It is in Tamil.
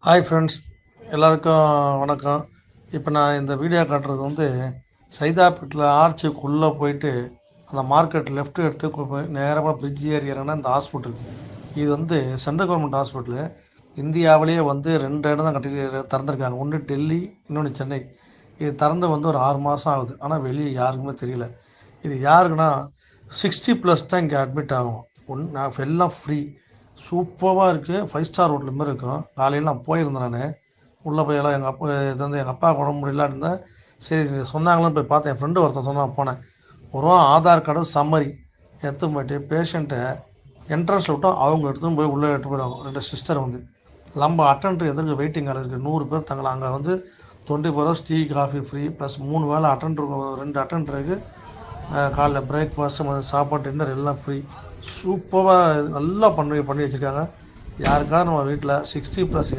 ஹாய் ஃப்ரெண்ட்ஸ், எல்லாருக்கும் வணக்கம். இப்போ நான் இந்த வீடியோ காட்டுறது சைதாப்பேட்டில் ஆர்ச்சுக்குள்ளே போயிட்டு அந்த மார்க்கெட் லெஃப்ட் எடுத்து போய் நேரமாக பிரிட்ஜ் ஏறி இறங்கினா இந்த ஹாஸ்பிட்டல். இது சென்ட்ரல் கவர்மெண்ட் ஹாஸ்பிட்டலு. இந்தியாவிலேயே 2 இடம் தான் கட்டி திறந்துருக்காங்க. ஒன்று டெல்லி, இன்னொன்று சென்னை. இது திறந்து ஒரு 6 மாதம் ஆகுது. ஆனால் வெளியே யாருக்குமே தெரியல. இது யாருக்குன்னா 60+ தான் இங்கே அட்மிட் ஆகும். எல்லாம் ஃப்ரீ. சூப்பராக இருக்குது. 5 ஸ்டார் ஹோட்டல் மாதிரி இருக்கும். காலையில் நான் போயிருந்தேன். நான் உள்ளே போய் எல்லாம் எங்கள் அப்பா எங்கள் அப்பா உடம்பு முடியலான்னு இருந்தேன். சரி சொன்னாங்களான்னு போய் பார்த்தேன். என் ஃப்ரெண்டு ஒருத்தன் சொன்னான், போனேன். ஒரு ஆதார் கார்டு சம்மரி எடுத்து போயிட்டு பேஷண்ட்டை என்ட்ரன்ஸில் விட்டோம். அவங்க எடுத்துன்னு போய் உள்ளே எடுத்து போயிடுவாங்க. 2 சிஸ்டர் நம்ம அட்டெண்டர் எதிர்க்கு வெயிட்டிங் ஆள் இருக்குது. 100 பேர் தங்கலாம். அங்கே 24 hours tea coffee free plus 3 வேளை அட்டெண்டர் 2 அட்டெண்டருக்கு காலைல பிரேக்ஃபாஸ்ட்டு சாப்பாடு டின்னர் எல்லாம் ஃப்ரீ. சூப்பராக நல்லா பண்ணி வச்சுருக்காங்க. யாருக்காவது நம்ம வீட்டில் 60+